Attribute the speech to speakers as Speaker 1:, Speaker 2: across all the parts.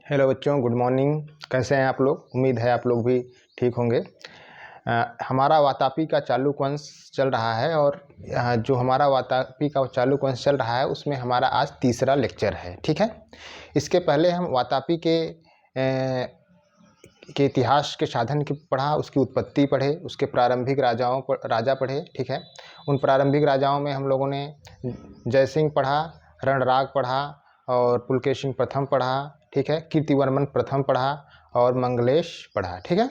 Speaker 1: Hello बच्चों, good morning. कैसे हैं आप लोग? उम्मीद है आप लोग भी ठीक होंगे। हमारा वातापी का चालुक वंश चल रहा है और जो हमारा वातापी का चालुक वंश चल रहा है उसमें हमारा आज तीसरा लेक्चर है। ठीक है, इसके पहले हम वातापी के इतिहास के साधन की पढ़ा, उसकी उत्पत्ति पढ़े, उसके प्रारंभिक राजा पढ़े। ठीक है, उन प्रारंभिक राजाओं में हम लोगों ने जयसिंह पढ़ा, रणराग पढ़ा और पुलकेशिन प्रथम पढ़ा। ठीक है, कीर्तिवर्मन प्रथम पढ़ा और मंगलेश पढ़ा। ठीक है,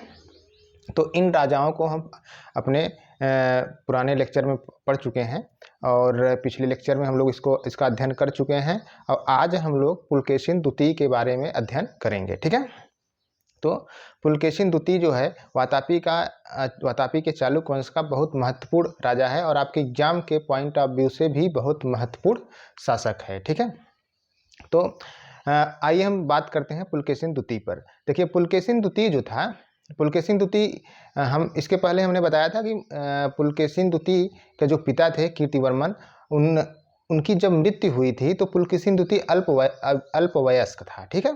Speaker 1: तो इन राजाओं को हम अपने पुराने लेक्चर में पढ़ चुके हैं और पिछले लेक्चर में हम लोग इसका अध्ययन कर चुके हैं और आज हम लोग पुलकेशिन द्वितीय के बारे में अध्ययन करेंगे। ठीक है, तो पुलकेशिन द्वितीय जो है वातापी के चालुक वंश का बहुत महत्वपूर्ण राजा है और आपके एग्जाम के पॉइंट ऑफ व्यू से भी बहुत महत्वपूर्ण शासक है। ठीक है, तो आइए हम बात करते हैं पुलकेशिन द्वितीय पर। देखिए, पुलकेशिन द्वितीय जो था, पुलकेशिन द्वितीय हम इसके पहले हमने बताया था कि पुलकेशिन द्वितीय के जो पिता थे कीर्तिवर्मन, उनकी जब मृत्यु हुई थी तो पुलकेशिन द्वितीय अल्पवयस्क था। ठीक है,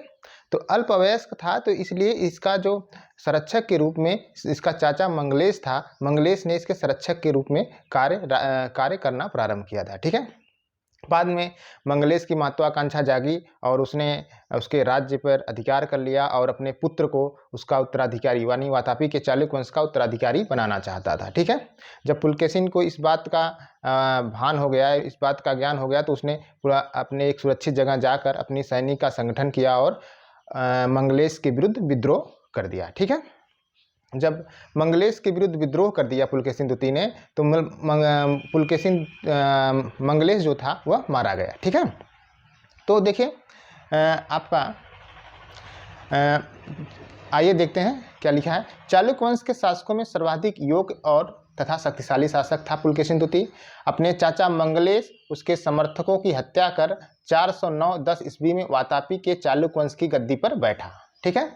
Speaker 1: तो अल्पवयस्क था तो इसलिए इसका जो संरक्षक के रूप में इसका चाचा मंगलेश था, मंगलेश ने इसके संरक्षक के रूप में कार्य करना प्रारंभ किया था। ठीक है, बाद में मंगलेश की महत्वाकांक्षा जागी और उसने उसके राज्य पर अधिकार कर लिया और अपने पुत्र को उसका उत्तराधिकारी यानी वातापी के चालुक वंश का उत्तराधिकारी बनाना चाहता था। ठीक है, जब पुलकेशिन को इस बात का भान हो गया, इस बात का ज्ञान हो गया, तो उसने पूरा अपने एक सुरक्षित जगह जाकर अपनी सैनिक का संगठन किया और मंगलेश के विरुद्ध विद्रोह कर दिया। ठीक है, जब मंगलेश के विरुद्ध विद्रोह कर दिया पुलकेशिन द्वितीय ने तो मंगलेश जो था वह मारा गया। ठीक है, तो देखिए आपका आइए देखते हैं क्या लिखा है। चालुक वंश के शासकों में सर्वाधिक योग्य और तथा शक्तिशाली शासक था पुलकेशिन द्वितीय। अपने चाचा मंगलेश उसके समर्थकों की हत्या कर 409-10 ईस्वी में वातापी के चालुक वंश की गद्दी पर बैठा। ठीक है,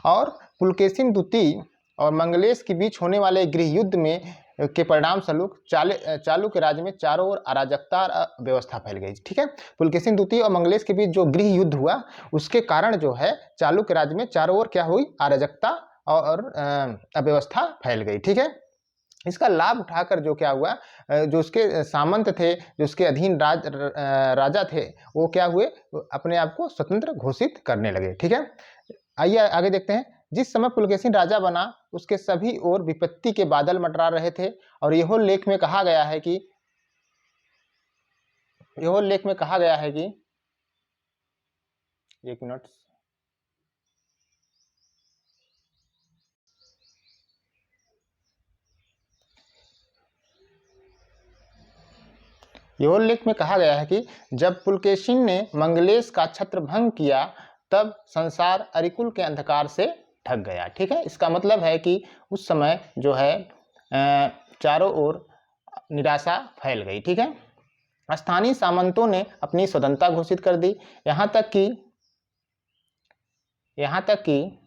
Speaker 1: और पुलकेशिन द्वितीय और मंगलेश के बीच होने वाले गृह युद्ध में के परिणाम स्वरूप चालुक्य राज्य में चारों ओर अराजकता और व्यवस्था फैल गई। ठीक है, पुलकेशिन द्वितीय और मंगलेश के बीच जो गृह युद्ध हुआ उसके कारण जो है चालुक्य राज्य में चारों ओर क्या हुई, अराजकता और अव्यवस्था फैल गई। ठीक है, इसका लाभ उठाकर जो क्या हुआ, जो उसके सामंत थे, जो उसके अधीन राजा थे, वो क्या हुए, अपने आप को स्वतंत्र घोषित करने लगे। ठीक है, आइए आगे देखते हैं। जिस समय पुलकेशिन राजा बना उसके सभी ओर विपत्ति के बादल मंडरा रहे थे और यह लेख में कहा गया है कि एक मिनट, यह लेख में कहा गया है कि जब पुलकेशिन ने मंगलेश का छत्र भंग किया तब संसार अरिकुल के अंधकार से ढक गया। ठीक है, इसका मतलब है कि उस समय जो है चारों ओर निराशा फैल गई। ठीक है, स्थानीय सामंतों ने अपनी स्वतंत्रता घोषित कर दी। यहाँ तक कि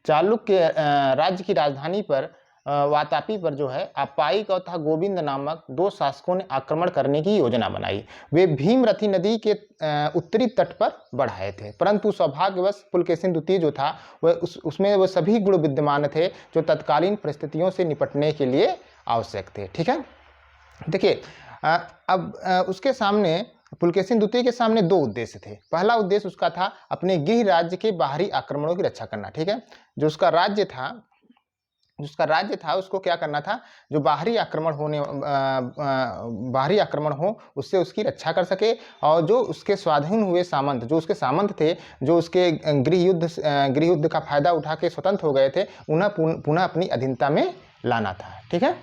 Speaker 1: चालुक्य राज्य की राजधानी पर वातापी पर जो है अपायिक तथा गोविंद नामक दो शासकों ने आक्रमण करने की योजना बनाई। वे भीमरथी नदी के उत्तरी तट पर बढ़ आए थे, परंतु सौभाग्यवश पुलकेशिन द्वितीय जो था वह उसमें वह सभी गुण विद्यमान थे जो तत्कालीन परिस्थितियों से निपटने के लिए आवश्यक थे। ठीक है, देखिए अब उसके सामने पुलकेशिन द्वितीय के सामने दो उद्देश्य थे। पहला उद्देश्य उसका था अपने गृह राज्य के बाहरी आक्रमणों की रक्षा करना। ठीक है, जो उसका राज्य था उसको क्या करना था, जो बाहरी आक्रमण हो उससे उसकी रक्षा कर सके और जो उसके स्वाधीन हुए सामंत, जो उसके सामंत थे, जो उसके गृह युद्ध का फायदा उठा के स्वतंत्र हो गए थे, उन्हें पुनः अपनी अधीनता में लाना था। ठीक है,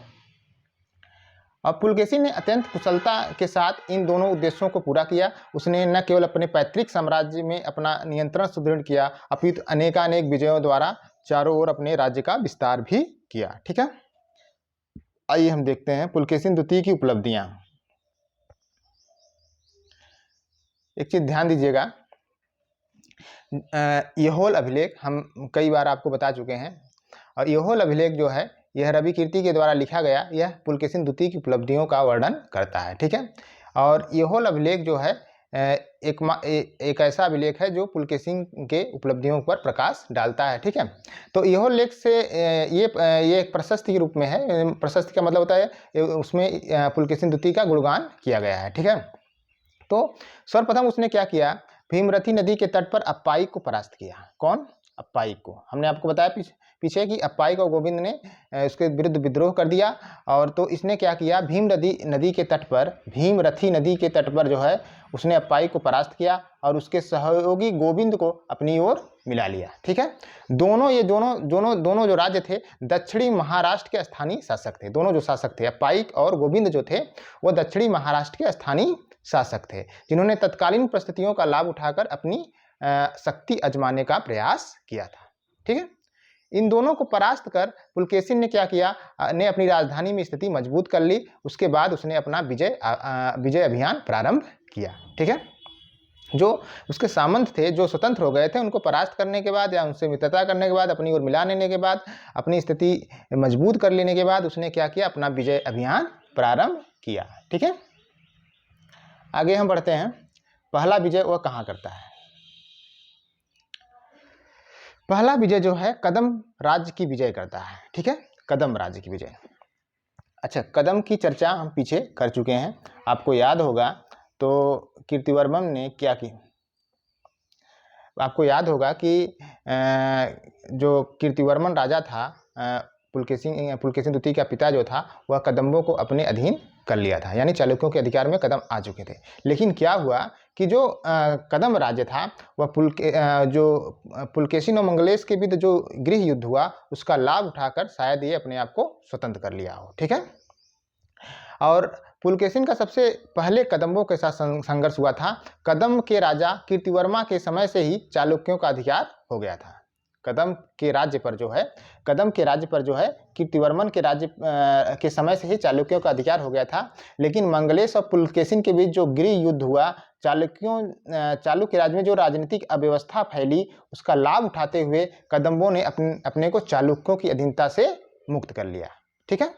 Speaker 1: और पुलकेशिन ने अत्यंत कुशलता के साथ इन दोनों उद्देश्यों को पूरा किया। उसने न केवल अपने पैतृक साम्राज्य में अपना नियंत्रण सुदृढ़ किया अपितु अनेकानेक विजयों द्वारा चारों ओर अपने राज्य का विस्तार भी किया। ठीक है, आइए हम देखते हैं पुलकेशिन द्वितीय की उपलब्धियां। एक चीज ध्यान दीजिएगा, यहोल अभिलेख हम कई बार आपको बता चुके हैं और यहोल अभिलेख जो है यह रवि कीर्ति के द्वारा लिखा गया, यह पुलकेशिन द्वितीय की उपलब्धियों का वर्णन करता है। ठीक है, और यहोल अभिलेख जो है एक ऐसा अभिलेख है जो पुलकेशिन के उपलब्धियों पर प्रकाश डालता है। ठीक है, तो यह लेख से ये एक प्रशस्ति के रूप में है। प्रशस्ति का मतलब होता है उसमें पुलकेशिन द्वितीय का गुणगान किया गया है। ठीक है, तो सर्वप्रथम उसने क्या किया, भीमरथी नदी के तट पर अप्पायिक को परास्त किया। कौन? अप्पायिक को। हमने आपको बताया पीछे कि अप्पायिक और गोविंद ने उसके विरुद्ध विद्रोह कर दिया। और तो इसने क्या किया, भीमरथी नदी के तट पर जो है उसने अप्पायिक को परास्त किया और उसके सहयोगी गोविंद को अपनी ओर मिला लिया। ठीक है, दोनों जो राज्य थे दक्षिणी महाराष्ट्र के स्थानीय शासक थे। दोनों जो शासक थे अप्पायिक और गोविंद जो थे वो दक्षिणी महाराष्ट्र के स्थानीय शासक थे, जिन्होंने तत्कालीन परिस्थितियों का लाभ उठाकर अपनी शक्ति आजमाने का प्रयास किया था। ठीक है, इन दोनों को परास्त कर पुलकेशिन ने क्या किया, ने अपनी राजधानी में स्थिति मजबूत कर ली। उसके बाद उसने अपना विजय अभियान प्रारंभ किया। ठीक है, जो उसके सामंत थे, जो स्वतंत्र हो गए थे, उनको परास्त करने के बाद या उनसे मित्रता करने के बाद, अपनी ओर मिला लेने के बाद, अपनी स्थिति मजबूत कर लेने के बाद उसने क्या किया, अपना विजय अभियान प्रारंभ किया। ठीक है, आगे हम बढ़ते हैं। पहला विजय वह कहाँ करता है? पहला विजय जो है कदम राज्य की विजय करता है। ठीक है, कदम राज्य की विजय। अच्छा, कदम की चर्चा हम पीछे कर चुके हैं, आपको याद होगा। तो कीर्तिवर्मन ने क्या की, आपको याद होगा कि जो कीर्तिवर्मन राजा था, पुलकेशिन द्वितीय का पिता जो था, वह कदम्बों को अपने अधीन कर लिया था, यानी चालुक्यों के अधिकार में कदम आ चुके थे। लेकिन क्या हुआ कि जो कदम राज्य था वह पुलकेशिन और मंगलेश के बीच जो गृह युद्ध हुआ उसका लाभ उठाकर शायद ये अपने आप को स्वतंत्र कर लिया हो। ठीक है, और पुलकेशिन का सबसे पहले कदम्बों के साथ संघर्ष हुआ था। कदम के राजा कीर्तिवर्मा के समय से ही चालुक्यों का अधिकार हो गया था। कदम के राज्य पर जो है कीर्तिवर्मन के राज्य के समय से ही चालुक्यों का अधिकार हो गया था। लेकिन मंगलेश और पुलकेशिन के बीच जो गृह युद्ध हुआ, चालुक्य राज्य में जो राजनीतिक अव्यवस्था फैली, उसका लाभ उठाते हुए कदम्बों ने अपने को चालुक्यों की अधीनता से मुक्त कर लिया। ठीक है,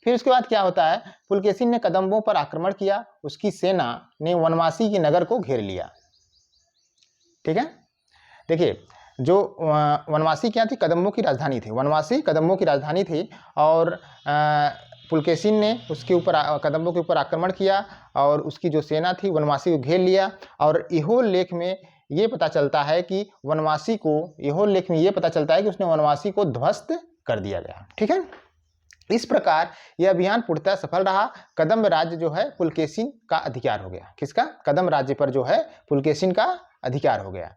Speaker 1: फिर उसके बाद क्या होता है, पुलकेशिन ने कदम्बों पर आक्रमण किया। उसकी सेना ने वनवासी के नगर को घेर लिया। ठीक है, देखिए, जो वनवासी क्या थी, कदम्बों की राजधानी थी। वनवासी कदम्बों की राजधानी थी और पुलकेशिन ने उसके ऊपर कदम्बों के ऊपर आक्रमण किया और उसकी जो सेना थी वनवासी को घेर लिया। और इहो लेख में ये पता चलता है कि उसने वनवासी को ध्वस्त कर दिया गया। ठीक है, इस प्रकार यह अभियान पूर्णतः सफल रहा। कदम्ब राज्य जो है पुलकेशिन का अधिकार हो गया। किसका? कदम्ब राज्य पर जो है पुलकेशिन का अधिकार हो गया।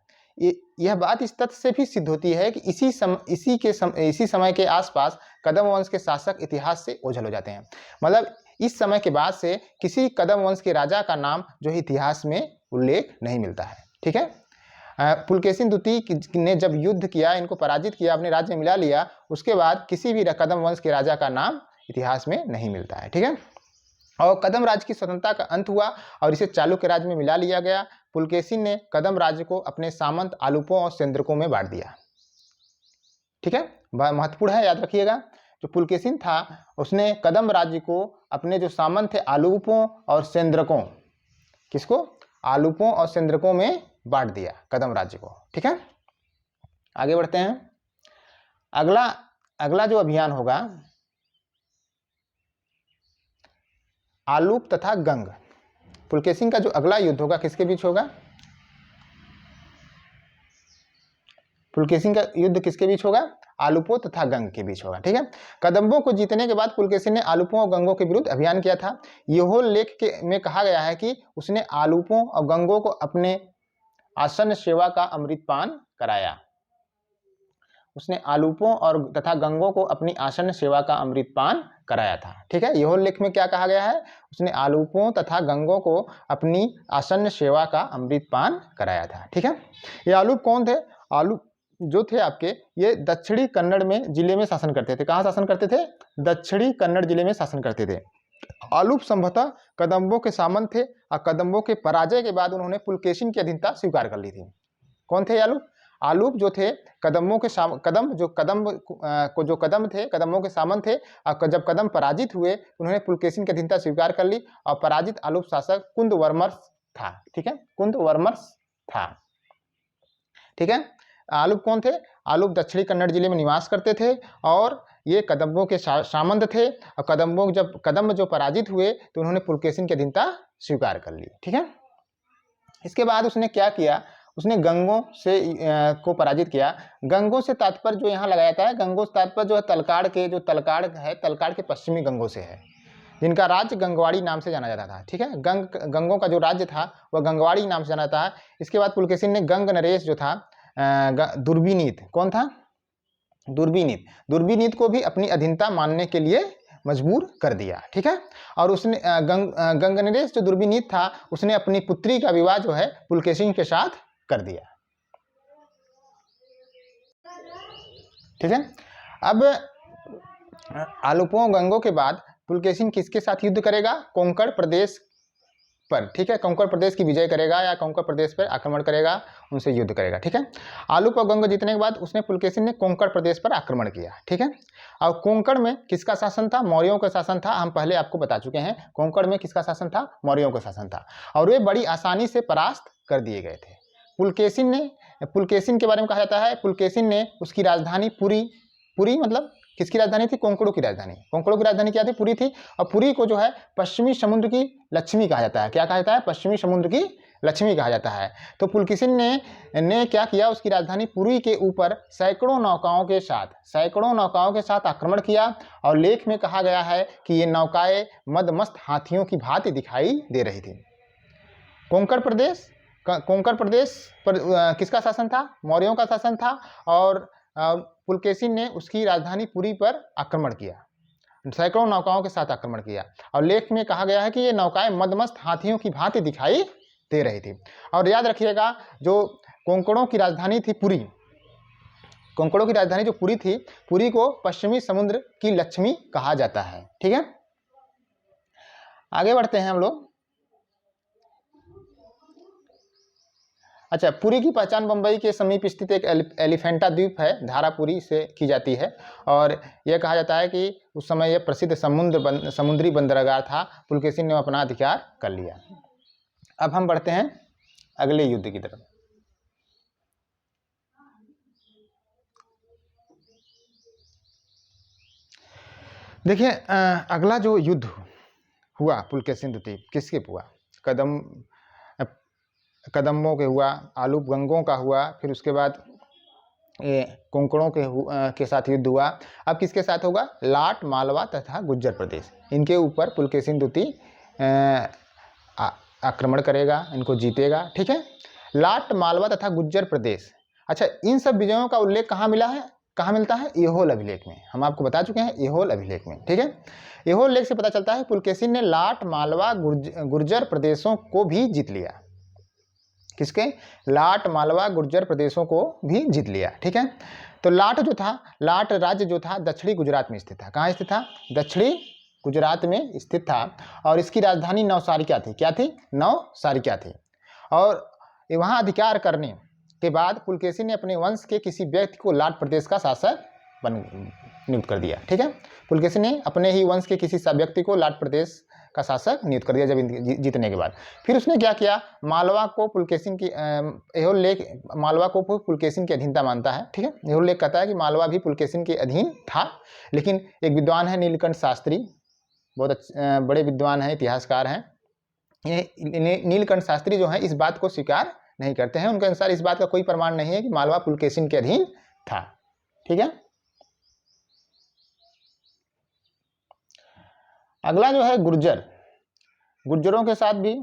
Speaker 1: यह बात इस तथ्य से भी सिद्ध होती है कि इसी समय के आसपास कदम वंश के शासक इतिहास से ओझल हो जाते हैं। मतलब इस समय के बाद से किसी कदम वंश के राजा का नाम जो इतिहास में उल्लेख नहीं मिलता है। ठीक है, पुलकेशिन द्वितीय ने जब युद्ध किया, इनको पराजित किया, अपने राज्य में मिला लिया, उसके बाद किसी भी कदम वंश के राजा का नाम इतिहास में नहीं मिलता है। ठीक है, और कदम राज्य की स्वतंत्रता का अंत हुआ और इसे चालुक्य राज्य में मिला लिया गया। पुलकेशिन ने कदम राज्य को अपने सामंत आलुपों और सेंद्रकों में बांट दिया। ठीक है, महत्वपूर्ण है, याद रखिएगा। जो पुलकेशिन था उसने कदम राज्य को अपने जो सामंत थे आलुपों और सेंद्रकों, किसको? आलुपों और सेंद्रकों में बांट दिया कदम राज्य को। ठीक है, आगे बढ़ते हैं। अगला जो अभियान होगा आलूप तथा गंग। पुलकेशिन का जो अगला युद्ध होगा किसके बीच होगा? पुलकेशिन का युद्ध किसके बीच होगा? आलुपों तथा गंग के बीच होगा। ठीक है, कदम्बों को जीतने के बाद पुलकेशिन ने आलुपों और गंगों के विरुद्ध अभियान किया था। यह लेख में कहा गया है कि उसने आलुपों और गंगों को अपने आसन्न सेवा का अमृतपान कराया। उसने आलुपों और तथा गंगों को अपनी आसन्न सेवा का अमृतपान कराया था। ठीक है, यह लेख में क्या कहा गया है? उसने आलुपों तथा गंगों को अपनी आसन्न सेवा का अमृतपान कराया था। ठीक है, ये आलूप कौन थे? आलूप जो थे आपके, ये दक्षिणी कन्नड़ में जिले में शासन करते थे। कहाँ शासन करते थे? दक्षिणी कन्नड़ जिले में शासन करते थे। आलूप संभवतः कदम्बों के सामंत थे और कदम्बों के पराजय के बाद उन्होंने पुलकेशिन की अधीनता स्वीकार कर ली थी। कौन थे आलूप? आलूप जो थे कदम्बों के कदम्बों के सामंत थे और जब कदम पराजित हुए उन्होंने पुलकेशिन की अधीनता स्वीकार कर ली और पराजित आलूप शासक था। ठीक है, कुंदवर्मस था। ठीक है, आलूप कौन थे? आलूप दक्षिणी कन्नड़ जिले में निवास करते थे और ये कदम्बों के सामंत थे। और कदम्ब जो पराजित हुए तो उन्होंने पुलकेशिन की अधीनता स्वीकार कर ली। ठीक है, इसके बाद उसने क्या किया, उसने गंगों से को पराजित किया। गंगों से तात्पर्य जो यहाँ लगाया जाता है, गंगों से तात्पर्य जो है तलकाड़ के, जो तलकाड़ है, तलकाड़ के पश्चिमी गंगों से है, जिनका राज्य गंगवाड़ी नाम से जाना जाता था। ठीक है, गंगों का जो राज्य था वह गंगवाड़ी नाम से जाना जाता है। इसके बाद पुलकेशिन ने गंग नरेश जो था दुर्बिनीत, कौन था? दुर्बिनीत, दुर्बिनीत को भी अपनी अधीनता मानने के लिए मजबूर कर दिया। ठीक है, और उसने गंग नरेश जो दुर्बिनीत था उसने अपनी पुत्री का विवाह जो है पुलकेशिन के साथ कर दिया। ठीक है, अब आलूपों गंगों के बाद पुलकेशिन किसके साथ युद्ध करेगा? कोंकण प्रदेश पर। ठीक है, कोंकण प्रदेश की विजय करेगा या कोंकण प्रदेश पर आक्रमण करेगा, उनसे युद्ध करेगा। ठीक है, आलूप और गंग जीतने के बाद उसने पुलकेशिन ने कोंकण प्रदेश पर आक्रमण किया। ठीक है, और कोंकण में किसका शासन था? मौर्यों का शासन था। हम पहले आपको बता चुके हैं, कोंकण में किसका शासन था? मौर्यों का शासन था, और वे बड़ी आसानी से परास्त कर दिए गए थे। पुलकेशिन के बारे में कहा जाता है, पुलकेशिन ने उसकी राजधानी पुरी मतलब किसकी राजधानी थी? कोंकणों की राजधानी। कोंकणों की राजधानी क्या थी? पुरी थी। और पुरी को जो है पश्चिमी समुद्र की लक्ष्मी कहा जाता है। क्या कहा जाता है? पश्चिमी समुद्र की लक्ष्मी कहा जाता है। तो पुलकेशिन ने क्या किया? उसकी राजधानी पुरी के ऊपर सैकड़ों नौकाओं के साथ आक्रमण किया। और लेख में कहा गया है कि ये नौकाएं मदमस्त हाथियों की भांति दिखाई दे रही थी। कोंकण प्रदेश पर किसका शासन था? मौर्यों का शासन था। और पुलकेशिन ने उसकी राजधानी पुरी पर आक्रमण किया, सैकड़ों नौकाओं के साथ आक्रमण किया। और लेख में कहा गया है कि ये नौकाएं मदमस्त हाथियों की भांति दिखाई दे रही थी। और याद रखिएगा, जो कोंकणों की राजधानी थी पुरी, कोंकणों की राजधानी जो पुरी थी, पुरी को पश्चिमी समुद्र की लक्ष्मी कहा जाता है। ठीक है, आगे बढ़ते हैं हम लोग। अच्छा, पुरी की पहचान बंबई के समीप स्थित एक एलिफेंटा द्वीप है, धारापुरी से की जाती है। और यह कहा जाता है कि उस समय यह प्रसिद्ध समुद्री बंदरगाह था। पुलकेशिन ने अपना अधिकार कर लिया। अब हम बढ़ते हैं अगले युद्ध की तरफ। देखिए, अगला जो युद्ध हुआ पुलकेशिन द्वितीय, किसके हुआ? कदम्बों के हुआ, आलूप गंगों का हुआ, फिर उसके बाद कोंकणों के साथ युद्ध हुआ। अब किसके साथ होगा? लाट, मालवा तथा गुज्जर प्रदेश, इनके ऊपर पुलकेशिन द्वितीय आक्रमण करेगा, इनको जीतेगा। ठीक है, लाट, मालवा तथा गुज्जर प्रदेश। अच्छा, इन सब विजयों का उल्लेख कहाँ मिला है? कहाँ मिलता है? ऐहोल अभिलेख में। हम आपको बता चुके हैं, ऐहोल अभिलेख में। ठीक है, ऐहोल लेख से पता चलता है पुलकेशिन ने लाट, मालवा, गुर्जर प्रदेशों को भी जीत लिया। किसके? लाट, मालवा, गुर्जर प्रदेशों को भी जीत लिया। ठीक है, तो लाट राज्य जो था दक्षिणी गुजरात में स्थित था। कहाँ स्थित था? दक्षिणी गुजरात में स्थित था। और इसकी राजधानी नवसारिका थी। क्या थी? नवसारिका थी। और वहाँ अधिकार करने के बाद पुलकेशिन ने अपने वंश के किसी व्यक्ति को लाट प्रदेश का शासक नियुक्त कर दिया। ठीक है, पुलकेशिन ने अपने ही वंश के किसी व्यक्ति को लाट प्रदेश का शासक नियुक्त कर दिया जब जीतने के बाद। फिर उसने क्या किया? मालवा को पुलकेशिन की ऐहोल लेख मालवा को पुलकेशिन की अधीनता मानता है। ठीक है, ऐहोल लेख कहता है कि मालवा भी पुलकेशिन के अधीन था। लेकिन एक विद्वान है नीलकंठ शास्त्री, बहुत बड़े विद्वान हैं, इतिहासकार हैं। ये नीलकंठ शास्त्री जो है इस बात को स्वीकार नहीं करते हैं। उनके अनुसार इस बात का कोई प्रमाण नहीं है कि मालवा पुलकेशिन के अधीन था। ठीक है, अगला जो है गुर्जरों के साथ भी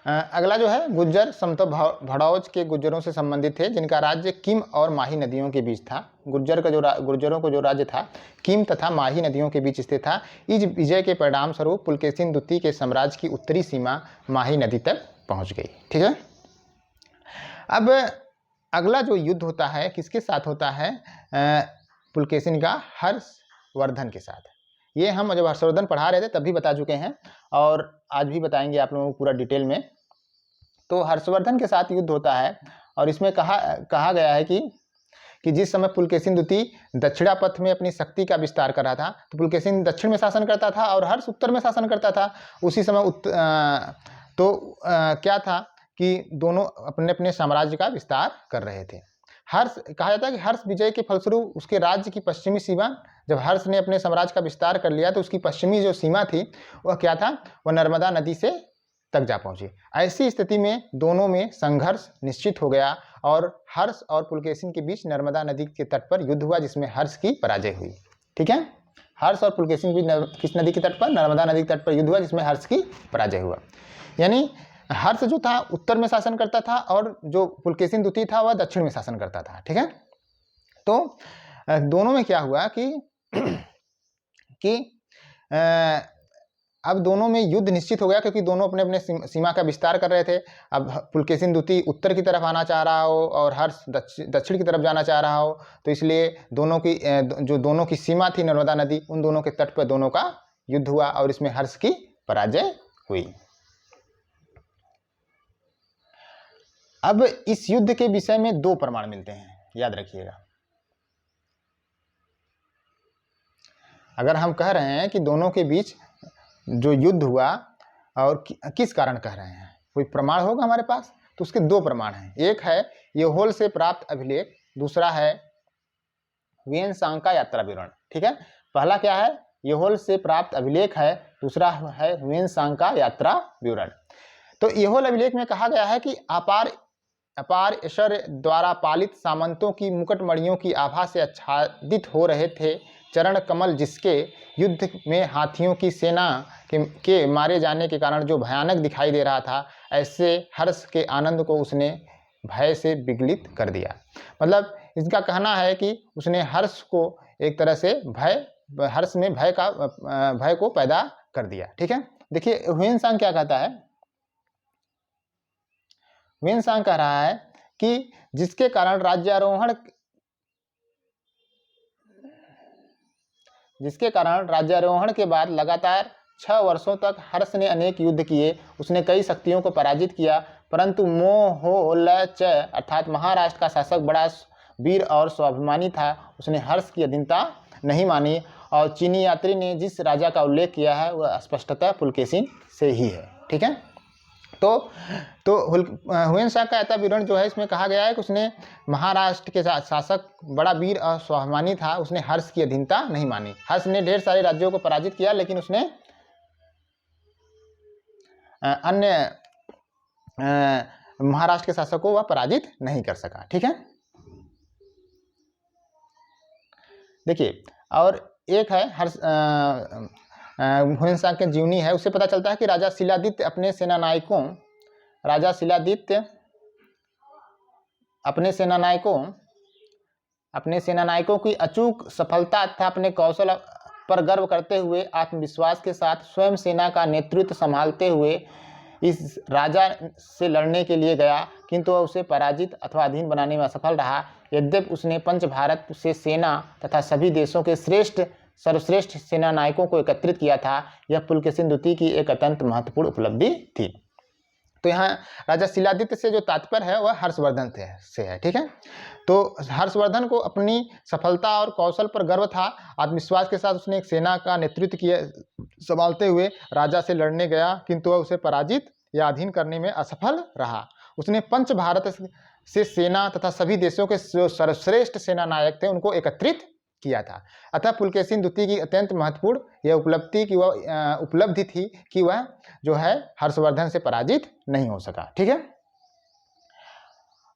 Speaker 1: अगला जो है गुज्जर समतो भड़ौज के गुज्जरों से संबंधित थे, जिनका राज्य किम और माही नदियों के बीच था। गुर्जरों का जो राज्य था किम तथा माही नदियों के बीच स्थित था। इस विजय के परिणाम स्वरूप पुलकेशिन द्वितीय के साम्राज्य की उत्तरी सीमा माही नदी तक पहुंच गई। ठीक है, अब अगला जो युद्ध होता है किसके साथ होता है? पुलकेशिन का हर्षवर्धन के साथ। ये हम जब हर्षवर्धन पढ़ा रहे थे तब भी बता चुके हैं और आज भी बताएंगे आप लोगों को पूरा डिटेल में। तो हर्षवर्धन के साथ युद्ध होता है और इसमें कहा गया है कि कि जिस समय पुलकेशिन द्वितीय दक्षिणापथ में अपनी शक्ति का विस्तार कर रहा था तो पुलकेशिन दक्षिण में शासन करता था और हर्ष उत्तर में शासन करता था। उसी समय क्या था कि दोनों अपने अपने साम्राज्य का विस्तार कर रहे थे। हर्ष कहा जाता है कि हर्ष विजय के फलस्वरूप उसके राज्य की पश्चिमी सीमा, जब हर्ष ने अपने साम्राज्य का विस्तार कर लिया तो उसकी पश्चिमी जो सीमा थी वह क्या था, वह नर्मदा नदी से तक जा पहुंची। ऐसी स्थिति में दोनों में संघर्ष निश्चित हो गया और हर्ष और पुलकेशिन के बीच नर्मदा नदी के तट पर युद्ध हुआ जिसमें हर्ष की पराजय हुई। ठीक है, हर्ष और पुलकेशिन के बीच किस नदी के तट पर, नर्मदा नदी के तट पर युद्ध हुआ जिसमें हर्ष की पराजय हुआ। यानी हर्ष जो था उत्तर में शासन करता था और जो पुलकेशिन द्वितीय था वह दक्षिण में शासन करता था। ठीक है, तो दोनों में क्या हुआ कि अब दोनों में युद्ध निश्चित हो गया क्योंकि दोनों अपने अपने सीमा का विस्तार कर रहे थे। अब पुलकेशिन द्वितीय उत्तर की तरफ आना चाह रहा हो और हर्ष दक्षिण की तरफ जाना चाह रहा हो, तो इसलिए दोनों की सीमा थी नर्मदा नदी, उन दोनों के तट पर दोनों का युद्ध हुआ और इसमें हर्ष की पराजय हुई। अब इस युद्ध के विषय में दो प्रमाण मिलते हैं, याद रखिएगा। अगर हम कह रहे हैं कि दोनों के बीच जो युद्ध हुआ और किस कारण कह रहे हैं, कोई प्रमाण होगा हमारे पास, तो उसके दो प्रमाण हैं। एक है येहोल से प्राप्त अभिलेख, दूसरा है ह्वेनसांग का यात्रा विवरण। ठीक है, पहला क्या है, येहोल से प्राप्त अभिलेख है, दूसरा है ह्वेनसांग का यात्रा विवरण। तो येहोल अभिलेख में कहा गया है कि अपार ऐश्वर्य द्वारा पालित सामंतों की मुकुटमणियों की आभा से आच्छादित हो रहे थे चरण कमल, जिसके युद्ध में हाथियों की सेना के मारे जाने के कारण जो भयानक दिखाई दे रहा था, ऐसे हर्ष के आनंद को उसने भय से विगलित कर दिया। मतलब इसका कहना है कि उसने हर्ष को एक तरह से हर्ष में भय को पैदा कर दिया। ठीक है, देखिए ह्वेनसांग क्या कहता है, ह्वेनसांग कह रहा है कि जिसके कारण राज्यारोहण के बाद लगातार 6 वर्षों तक हर्ष ने अनेक युद्ध किए, उसने कई शक्तियों को पराजित किया, परंतु मोहोल्लच अर्थात महाराष्ट्र का शासक बड़ा वीर और स्वाभिमानी था, उसने हर्ष की अधीनता नहीं मानी। और चीनी यात्री ने जिस राजा का उल्लेख किया है वह स्पष्टतः पुलकेशिन से ही है। ठीक है, तो ह्वेनसांग का यात्रा विवरण जो है इसमें कहा गया है कि उसने महाराष्ट्र के शासक बड़ा वीर और स्वाभिमानी था, उसने हर्ष की अधीनता नहीं मानी। हर्ष ने ढेर सारे राज्यों को पराजित किया लेकिन उसने अन्य महाराष्ट्र के शासक को वह पराजित नहीं कर सका। ठीक है, देखिए और एक है ह्वेनसांग के जीवनी है, उससे पता चलता है कि राजा शिलादित्य अपने सेनानायकों की अचूक सफलता तथा अपने कौशल पर गर्व करते हुए आत्मविश्वास के साथ स्वयं सेना का नेतृत्व संभालते हुए इस राजा से लड़ने के लिए गया, किंतु वह उसे पराजित अथवा अधीन बनाने में असफल रहा। यद्यपि उसने पंच भारत से सेना तथा सभी देशों के सर्वश्रेष्ठ सेना नायकों को एकत्रित किया था, यह पुलकेशिन द्वितीय की एक अत्यंत महत्वपूर्ण उपलब्धि थी। तो यहाँ राजा शिलादित्य से जो तात्पर्य है वह हर्षवर्धन से है। ठीक है, तो हर्षवर्धन को अपनी सफलता और कौशल पर गर्व था, आत्मविश्वास के साथ उसने एक सेना का नेतृत्व किया, संभालते हुए राजा से लड़ने गया, किंतु वह उसे पराजित या अधीन करने में असफल रहा। उसने पंच भारत से सेना तथा सभी देशों के जो सर्वश्रेष्ठ सेना नायक थे उनको एकत्रित किया था। अतः पुलकेशिन द्वितीय की अत्यंत महत्वपूर्ण यह उपलब्धि थी कि वह जो है हर्षवर्धन से पराजित नहीं हो सका। ठीक है,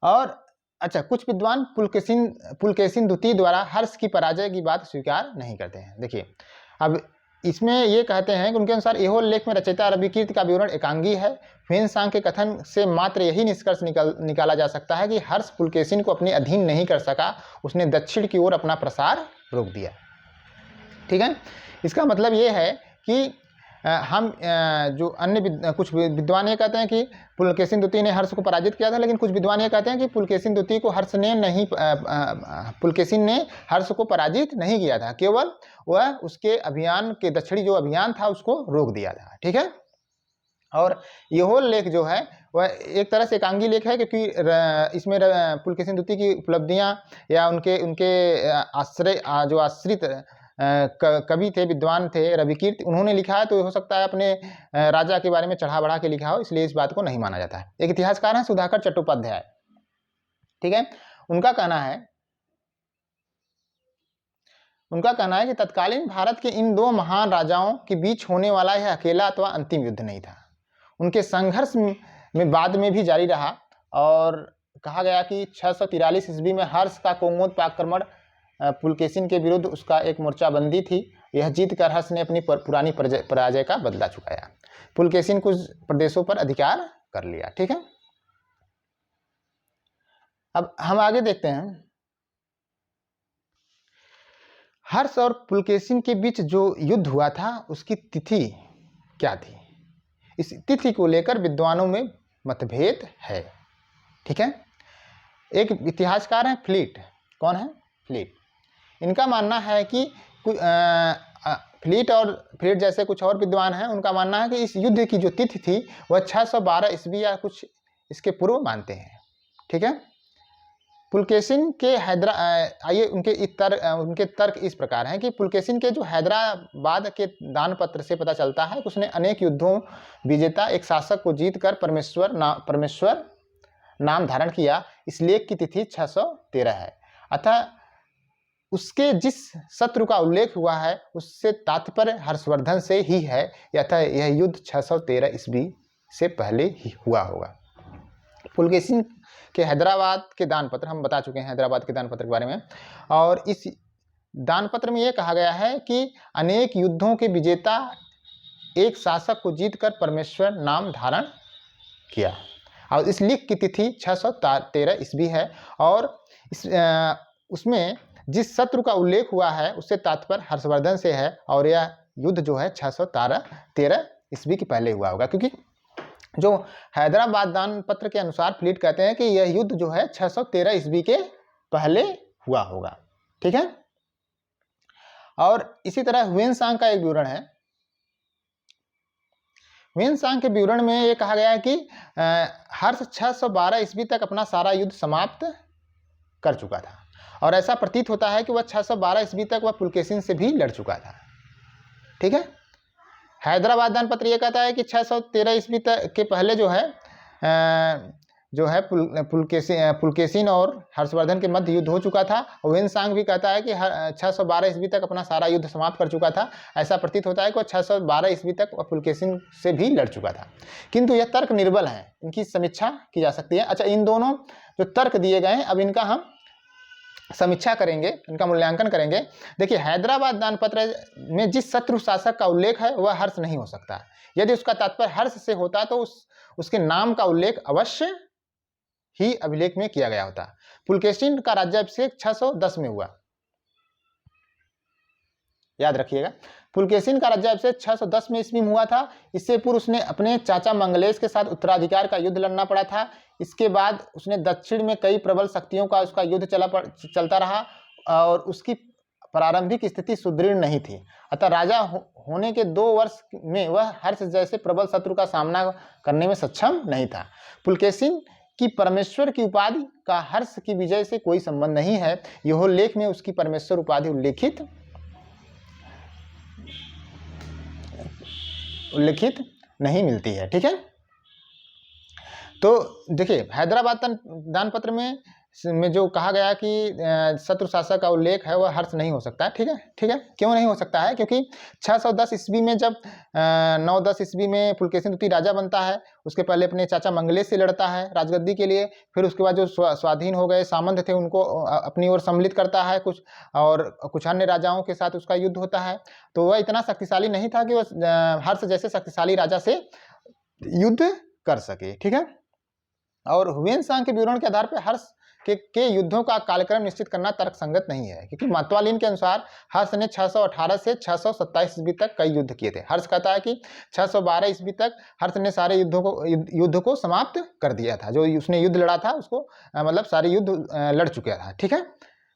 Speaker 1: और अच्छा, कुछ विद्वान पुलकेशिन द्वितीय द्वारा हर्ष की पराजय की बात स्वीकार नहीं करते हैं। देखिए अब इसमें ये कहते हैं कि उनके अनुसार येहोल लेख में रचयिता रविकीर्ति का विवरण एकांगी है। ह्वेनसांग के कथन से मात्र यही निष्कर्ष निकाला जा सकता है कि हर्ष पुलकेशिन को अपने अधीन नहीं कर सका, उसने दक्षिण की ओर अपना प्रसार रोक दिया। ठीक है, इसका मतलब ये है कि हम जो अन्य कुछ विद्वान ये कहते हैं कि पुलकेशिन द्वितीय ने हर्ष को पराजित किया था, लेकिन कुछ विद्वान ये कहते हैं कि पुलकेशिन द्वितीय को पुलकेशिन ने हर्ष को पराजित नहीं किया था, केवल वह उसके अभियान के दक्षिणी जो अभियान था उसको रोक दिया था। ठीक है, और यह लेख जो है वह एक तरह से एकांगी लेख है, क्योंकि इसमें पुलकेशिन द्वितीय की उपलब्धियां या उनके उनके आश्रय जो आश्रित कवि थे, विद्वान थे, रविकीर्त, उन्होंने लिखा है, तो हो सकता है अपने राजा के बारे में चढ़ा बढ़ा के लिखा हो, इसलिए इस बात को नहीं माना जाता है। एक इतिहासकार हैं सुधाकर चट्टोपाध्याय, ठीक है, उनका कहना है कि तत्कालीन भारत के इन दो महान राजाओं के बीच होने वाला यह अकेला अथवा अंतिम युद्ध नहीं था। उनके संघर्ष में बाद में भी जारी रहा, और कहा गया कि 643 ईस्वी में हर्ष का कोंगोद आक्रमण पुलकेशिन के विरुद्ध उसका एक मोर्चाबंदी थी। यह जीत कर हर्ष ने अपनी पुरानी पराजय का बदला चुकाया। पुलकेशिन कुछ प्रदेशों पर अधिकार कर लिया। ठीक है, अब हम आगे देखते हैं। हर्ष और पुलकेशिन के बीच जो युद्ध हुआ था उसकी तिथि क्या थी, इस तिथि को लेकर विद्वानों में मतभेद है। ठीक है, एक इतिहासकार हैं फ्लीट। कौन है? फ्लीट। इनका मानना है कि फ्लीट जैसे कुछ और विद्वान हैं, उनका मानना है कि इस युद्ध की जो तिथि थी वह 612 ईस्वी या कुछ इसके पूर्व मानते हैं। ठीक है, पुलकेशिन के आइए उनके तर्क इस प्रकार हैं कि पुलकेशिन के जो हैदराबाद के दानपत्र से पता चलता है कि उसने अनेक युद्धों विजेता एक शासक को जीत कर परमेश्वर नाम धारण किया। इस लेख की तिथि 613 है। अतः उसके जिस शत्रु का उल्लेख हुआ है उससे तात्पर्य हर्षवर्धन से ही है, अतः यह युद्ध 613 ईस्वी से पहले ही हुआ होगा। पुलकेशिन के हैदराबाद के दानपत्र, हम बता चुके हैं हैदराबाद के दानपत्र के बारे में, और इस दानपत्र में यह कहा गया है कि अनेक युद्धों के विजेता एक शासक को जीतकर परमेश्वर नाम धारण किया, और इस लेख की तिथि 613 ईस्वी है, और उसमें जिस शत्रु का उल्लेख हुआ है उससे तात्पर्य हर्षवर्धन से है, और यह युद्ध जो है 613 ईस्वी के पहले हुआ होगा, क्योंकि जो हैदराबाद दानपत्र के अनुसार फ्लीट कहते हैं कि यह युद्ध जो है 613 ईस्वी के पहले हुआ होगा। ठीक है, और इसी तरह ह्वेनसांग का एक विवरण है। ह्वेनसांग के विवरण में यह कहा गया है कि हर्ष 612 ईस्वी तक अपना सारा युद्ध समाप्त कर चुका था, और ऐसा प्रतीत होता है कि वह 612 ईस्वी तक वह पुलकेशिन से भी लड़ चुका था। ठीक है, हैदराबाद दानपत्र यह कहता है कि 613 ईस्वी तक के पहले जो है पुलकेशिन और हर्षवर्धन के मध्य युद्ध हो चुका था। ह्वेनसांग भी कहता है कि 612 ईस्वी तक अपना सारा युद्ध समाप्त कर चुका था। ऐसा प्रतीत होता है कि वह 612 ईस्वी तक वह पुलकेशिन से भी लड़ चुका था, किंतु यह तर्क निर्बल है, इनकी समीक्षा की जा सकती है। अच्छा, इन दोनों जो तर्क दिए गए हैं अब इनका हम समीक्षा करेंगे, इनका मूल्यांकन करेंगे। देखिए, हैदराबाद दानपत्र में जिस शत्रु शासक का उल्लेख है वह हर्ष नहीं हो सकता। यदि उसका तात्पर्य हर्ष से होता तो उसके नाम का उल्लेख अवश्य ही अभिलेख में किया गया होता। पुलकेशिन का राज्याभिषेक 610 में हुआ, याद रखिएगा। पुलकेशिन का राज्याभिषेक 610 में ईस्वी में हुआ था। इससे पूर्व उसने अपने चाचा मंगलेश के साथ उत्तराधिकार का युद्ध लड़ना पड़ा था। इसके बाद उसने दक्षिण में कई प्रबल शक्तियों का उसका युद्ध चलता रहा, और उसकी प्रारंभिक स्थिति सुदृढ़ नहीं थी। अतः राजा होने के 2 वर्ष में वह हर्ष जैसे प्रबल शत्रु का सामना करने में सक्षम नहीं था। पुलकेशिन की परमेश्वर की उपाधि का हर्ष की विजय से कोई संबंध नहीं है। यह लेख में उसकी परमेश्वर उपाधि उल्लेखित नहीं मिलती है। ठीक है, तो देखिए, हैदराबाद दानपत्र में जो कहा गया कि शत्रु शासक का उल्लेख है वह हर्ष नहीं हो सकता है। ठीक है, क्यों नहीं हो सकता है? क्योंकि 610 ईस्वी में जब 9-10 ईस्वी में पुलकेशिन द्वितीय राजा बनता है, उसके पहले अपने चाचा मंगलेश से लड़ता है राजगद्दी के लिए। फिर उसके बाद जो स्वाधीन हो गए सामंत थे उनको अपनी ओर सम्मिलित करता है और कुछ अन्य राजाओं के साथ उसका युद्ध होता है। तो वह इतना शक्तिशाली नहीं था कि वह हर्ष जैसे शक्तिशाली राजा से युद्ध कर सके। ठीक है, और ह्वेनसांग के विवरण के आधार पर हर्ष के युद्धों का कालक्रम निश्चित करना तर्कसंगत नहीं है, क्योंकि मातवालिन के अनुसार हर्ष ने 618 से 627 ईस्वी तक कई युद्ध किए थे। हर्ष कहता है कि 612 ईस्वी तक हर्ष ने सारे युद्ध को समाप्त कर दिया था। जो उसने युद्ध लड़ा था उसको मतलब सारे युद्ध लड़ चुका था। ठीक है,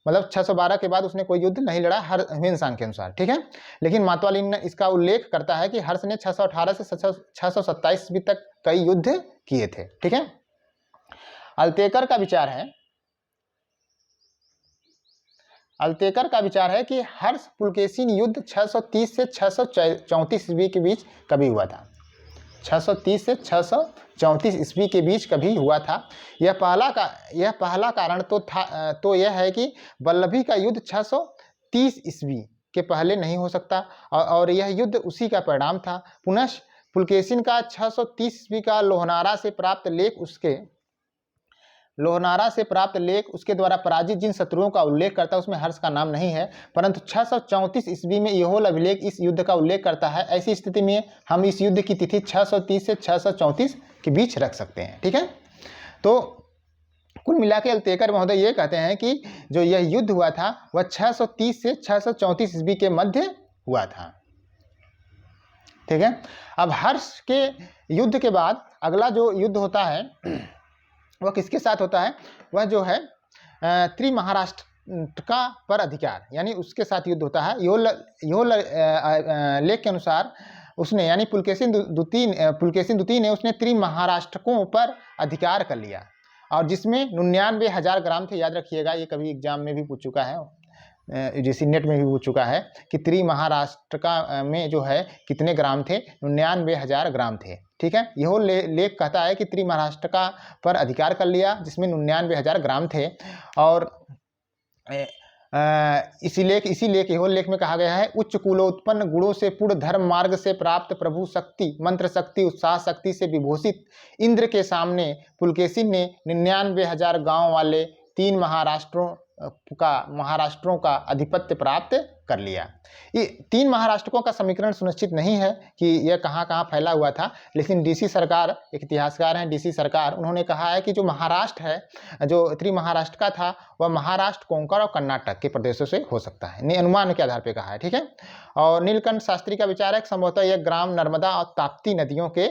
Speaker 1: मतलब 612 के बाद उसने कोई युद्ध नहीं लड़ा हर ह्वेनसांग के अनुसार, ठीक है। लेकिन मातवालिन ने इसका उल्लेख करता है कि हर्ष ने 618 से 627 ईस्वी तक कई युद्ध किए थे, ठीक है। अल्तेकर का विचार है कि हर्ष पुलकेशिन युद्ध 630 से 634 ईस्वी के बीच कभी हुआ था। 630 से 634 ईस्वी के बीच कभी हुआ था। यह पहला कारण तो यह है कि वल्लभी का युद्ध 630 ईस्वी के पहले नहीं हो सकता और यह युद्ध उसी का परिणाम था। पुनः पुलकेशिन का 630 ईस्वी का लोहनारा से प्राप्त लेख उसके द्वारा पराजित जिन शत्रुओं का उल्लेख करता है उसमें हर्ष का नाम नहीं है, परंतु 634 ईस्वी में यहोल अभिलेख इस युद्ध का उल्लेख करता है। ऐसी स्थिति में हम इस युद्ध की तिथि 630 से 634 के बीच रख सकते हैं, ठीक है। तो कुल मिला के अल्तेकर महोदय ये कहते हैं कि जो यह युद्ध हुआ था वह 630 से 634 ईस्वी के मध्य हुआ था, ठीक है। अब हर्ष के युद्ध के बाद अगला जो युद्ध होता है वह किसके साथ होता है? वह जो है त्रिमहाराष्ट्र का पर अधिकार, यानी उसके साथ युद्ध होता है। यहोल लेख के अनुसार उसने, यानी पुलकेशिन द्वितीय ने उसने त्रिमहाराष्ट्रकों पर अधिकार कर लिया और जिसमें 99,000 ग्राम थे। याद रखिएगा, ये कभी एग्जाम में भी पूछ चुका है, यूजीसी नेट में भी पूछ चुका है कि त्रिमहाराष्ट्र का में जो है कितने ग्राम थे? 99,000 ग्राम थे, ठीक है। यह लेख कहता है कि त्रिमहाराष्ट्र का पर अधिकार कर लिया जिसमें 99,000 ग्राम थे और इसी लेख यह लेख में कहा गया है, उच्च कुलोत्पन्न गुणों से पूर्ण धर्म मार्ग से प्राप्त प्रभु शक्ति, मंत्र शक्ति, उत्साह शक्ति से विभूषित इंद्र के सामने पुलकेशिन ने 99,000 गांव वाले 3 महाराष्ट्रों का आधिपत्य प्राप्त कर लिया। ये 3 महाराष्ट्रों का समीकरण सुनिश्चित नहीं है कि यह कहाँ कहाँ फैला हुआ था, लेकिन डीसी सरकार, एक इतिहासकार हैं डीसी सरकार, उन्होंने कहा है कि जो महाराष्ट्र है, जो त्रिमहाराष्ट्र का था, वह महाराष्ट्र, कोंकण और कर्नाटक के प्रदेशों से हो सकता है, अनुमान के आधार पर कहा है, ठीक है। और नीलकंठ शास्त्री का विचार है कि संभवतः यह ग्राम नर्मदा और ताप्ती नदियों के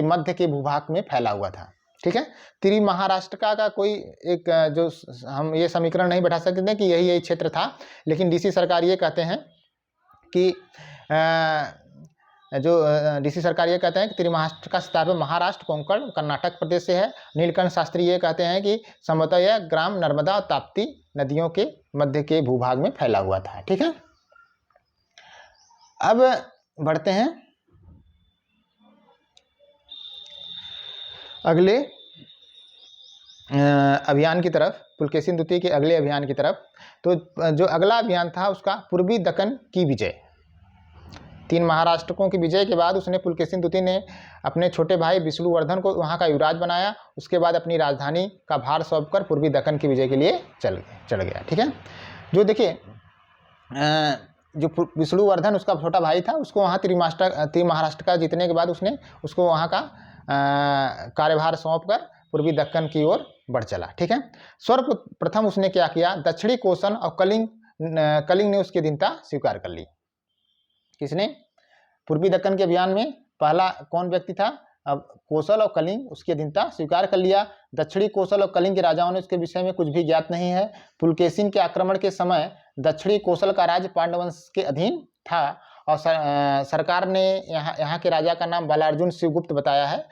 Speaker 1: मध्य के भूभाग में फैला हुआ था, ठीक है। त्रिमहाराष्ट्र का कोई एक जो हम ये समीकरण नहीं बैठा सकते कि यही क्षेत्र था, लेकिन डीसी सरकार ये कहते हैं कि त्रिमहाराष्ट्र का स्थापना महाराष्ट्र, कोंकण, कर्नाटक प्रदेश से है। नीलकंठ शास्त्री ये कहते हैं कि संभवतः यह ग्राम नर्मदा और ताप्ती नदियों के मध्य के भूभाग में फैला हुआ था, ठीक है। अब बढ़ते हैं अगले अभियान की तरफ, पुलकेशिन द्वितीय के अगले अभियान की तरफ। तो जो अगला अभियान था उसका पूर्वी दक्कन की विजय। 3 महाराष्ट्रकों की विजय के बाद उसने, पुलकेशिन द्वितीय ने अपने छोटे भाई विष्णुवर्धन को वहाँ का युवराज बनाया। उसके बाद अपनी राजधानी का भार सौंपकर पूर्वी दक्कन की विजय के लिए चढ़ गया, ठीक है। जो देखिए जो विष्णुवर्धन उसका छोटा भाई था, उसको वहाँ त्रिमहाराष्ट्र का जीतने के बाद उसने उसको वहाँ का कार्यभार सौंपकर पूर्वी दक्कन की ओर बढ़ चला, ठीक है। सर्वप्रथम उसने क्या किया? दक्षिणी कोसल और कलिंग ने उसकी अधीनता स्वीकार कर ली। किसने? पूर्वी दक्कन के अभियान में पहला कौन व्यक्ति था? अब कोसल और कलिंग उसकी अधीनता स्वीकार कर लिया। दक्षिणी कोसल और कलिंग के राजाओं ने उसके विषय में कुछ भी ज्ञात नहीं है। पुलकेशिन के आक्रमण के समय दक्षिणी कोसल का राज्य पांडवंश के अधीन था और सरकार ने यहाँ के राजा का नाम बालार्जुन शिवगुप्त बताया है।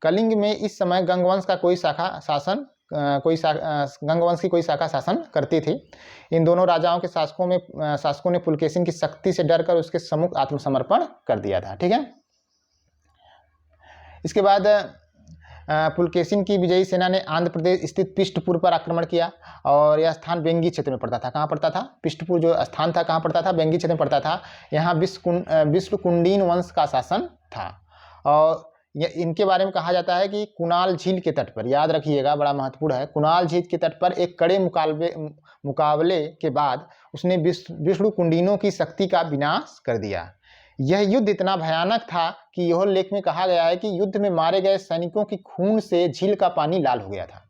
Speaker 1: कलिंग में इस समय गंगवंश का गंगवंश की कोई शाखा शासन करती थी। इन दोनों राजाओं के शासकों ने पुलकेशिन की शक्ति से डरकर उसके सम्मुख आत्मसमर्पण कर दिया था, ठीक है। इसके बाद पुलकेशिन की विजयी सेना ने आंध्र प्रदेश स्थित पिष्टपुर पर आक्रमण किया और यह स्थान बेंगी क्षेत्र में पड़ता था। कहाँ पड़ता था? पिष्टपुर जो स्थान था कहाँ पड़ता था? बेंगी क्षेत्र में पड़ता था। यहाँ विष्णुकुंडीन वंश का शासन था और इनके बारे में कहा जाता है कि कुणाल झील के तट पर, याद रखिएगा बड़ा महत्वपूर्ण है, कुणाल झील के तट पर एक कड़े मुकाबले के बाद उसने विष्णुकुंडीनों की शक्ति का विनाश कर दिया। यह युद्ध इतना भयानक था कि यह लेख में कहा गया है कि युद्ध में मारे गए सैनिकों की खून से झील का पानी लाल हो गया था।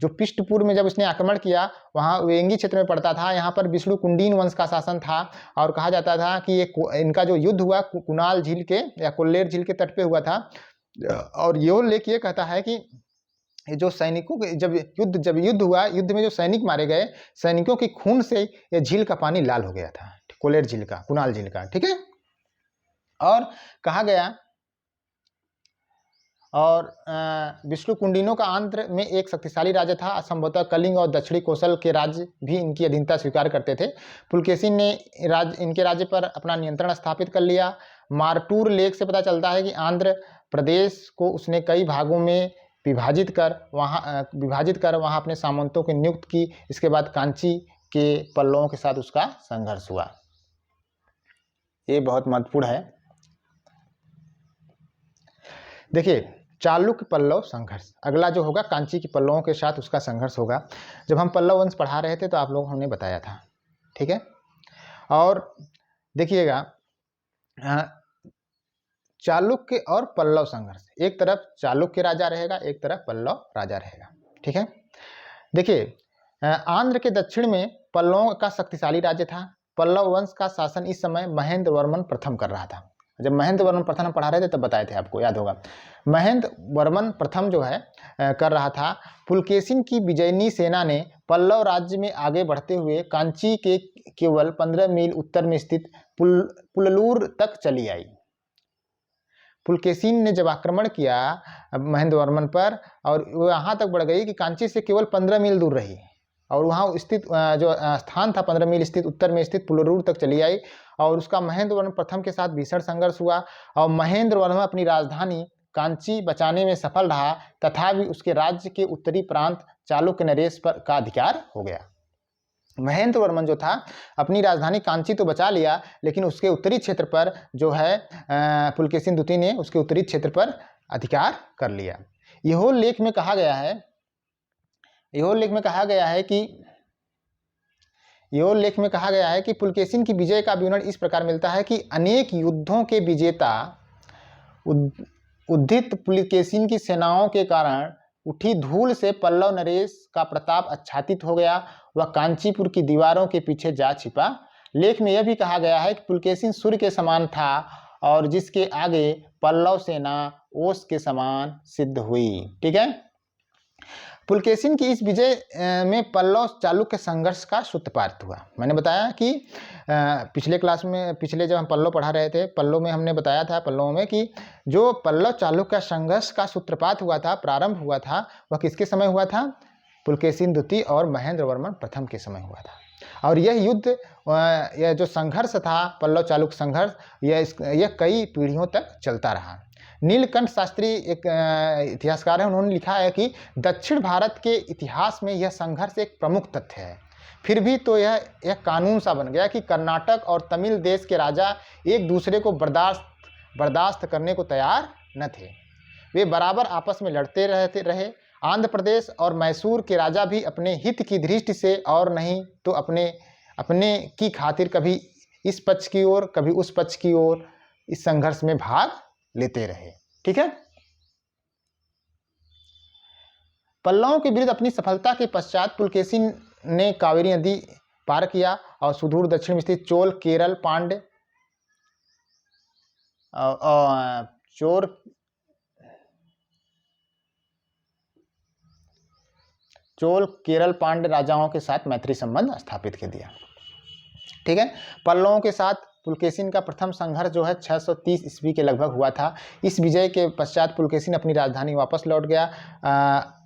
Speaker 1: जो पिष्टपुर में जब उसने आक्रमण किया, वहाँ वेंगी क्षेत्र में पड़ता था, यहाँ पर विष्णुकुंडीन वंश का शासन था और कहा जाता था कि इनका जो युद्ध हुआ कुणाल झील के या कोल्लेर झील के तट पे हुआ था। और यह लेख ये कहता है कि ये जो सैनिकों के जब युद्ध हुआ, युद्ध में जो सैनिक मारे गए, सैनिकों की खून से ये झील का पानी लाल हो गया था, कोलेर झील का, कुणाल झील का, ठीक है। और कहा गया, और विष्णुकुंडिनों का आंध्र में एक शक्तिशाली राज्य था। संभवतः कलिंग और दक्षिणी कोसल के राज्य भी इनकी अधीनता स्वीकार करते थे। पुलकेशिन ने इनके राज्य पर अपना नियंत्रण स्थापित कर लिया। मारटूर लेख से पता चलता है कि आंध्र प्रदेश को उसने कई भागों में विभाजित कर वहाँ अपने सामंतों की नियुक्त की। इसके बाद कांची के पल्लवों के साथ उसका संघर्ष हुआ। ये बहुत महत्वपूर्ण है। देखिए, चालुक्य पल्लव संघर्ष, अगला जो होगा कांची के पल्लवों के साथ उसका संघर्ष होगा। जब हम पल्लव वंश पढ़ा रहे थे तो आप लोग हमने बताया था, ठीक है। और देखिएगा, चालुक्य और पल्लव संघर्ष, एक तरफ चालुक्य राजा रहेगा, एक तरफ पल्लव राजा रहेगा, ठीक है। देखिए, आंध्र के दक्षिण में पल्लवों का शक्तिशाली राज्य था। पल्लव वंश का शासन इस समय महेंद्र वर्मन प्रथम कर रहा था। जब महेंद्र वर्मन प्रथम हम पढ़ा रहे थे तब बताए थे, आपको याद होगा। महेंद्र वर्मन प्रथम जो है कर रहा था। पुलकेशिन की विजयनी सेना ने पल्लव राज्य में आगे बढ़ते हुए कांची के केवल 15 मील उत्तर में स्थित पुललूर तक चली आई। पुलकेशिन ने जब आक्रमण किया महेंद्र वर्मन पर, और वो यहाँ तक बढ़ गई कि कांची से केवल 15 मील दूर रही, और वहाँ स्थित जो स्थान था 15 मील स्थित उत्तर में स्थित पुललूर तक चली आई, और उसका महेंद्र वर्मन प्रथम के साथ भीषण संघर्ष हुआ। और महेंद्र वर्मन अपनी राजधानी कांची बचाने में सफल रहा, तथापि उसके राज्य के उत्तरी प्रांत चालुक्य नरेश पर का अधिकार हो गया। महेंद्र वर्मन जो था अपनी राजधानी कांची तो बचा लिया, लेकिन उसके उत्तरी क्षेत्र पर जो है पुलकेशिन द्वितीय ने उसके उत्तरी क्षेत्र पर अधिकार कर लिया। यहोल लेख में कहा गया है कि पुलकेशिन की विजय का विवरण इस प्रकार मिलता है कि अनेक युद्धों के विजेता उद्धित पुलकेशिन की सेनाओं के कारण उठी धूल से पल्लव नरेश का प्रताप आच्छादित हो गया। वह कांचीपुर की दीवारों के पीछे जा छिपा। लेख में यह भी कहा गया है कि पुलकेशिन सूर्य के समान था, और जिसके आगे पल्लव सेना ओस के समान सिद्ध हुई, ठीक है। पुलकेशिन की इस विजय में पल्लव चालुक्य संघर्ष का सूत्रपात हुआ। मैंने बताया कि पिछले जब हम पल्लव पढ़ा रहे थे, पल्लव में हमने बताया था पल्लवों में कि जो पल्लव चालुक्य संघर्ष का सूत्रपात हुआ था, प्रारंभ हुआ था, वह किसके समय हुआ था? पुलकेशिन द्वितीय और महेंद्र वर्मन प्रथम के समय हुआ था। और यह युद्ध, यह जो संघर्ष था पल्लव चालुक्य संघर्ष, यह कई पीढ़ियों तक चलता रहा। नीलकंठ शास्त्री एक इतिहासकार है, उन्होंने लिखा है कि दक्षिण भारत के इतिहास में यह संघर्ष एक प्रमुख तथ्य है। फिर भी तो यह कानून सा बन गया कि कर्नाटक और तमिल देश के राजा एक दूसरे को बर्दाश्त करने को तैयार न थे। वे बराबर आपस में लड़ते रहे। आंध्र प्रदेश और मैसूर के राजा भी अपने हित की दृष्टि से और नहीं तो अपने की खातिर कभी इस पक्ष की ओर कभी उस पक्ष की ओर इस संघर्ष में भाग लेते रहे, ठीक है। पल्लवों के विरुद्ध अपनी सफलता के पश्चात पुलकेशिन ने कावेरी नदी पार किया और सुदूर दक्षिण में स्थित चोल केरल पांड्य राजाओं के साथ मैत्री संबंध स्थापित कर दिया, ठीक है। पल्लवों के साथ पुलकेशिन का प्रथम संघर्ष जो है 630 ईस्वी के लगभग हुआ था। इस विजय के पश्चात पुलकेशिन अपनी राजधानी वापस लौट गया,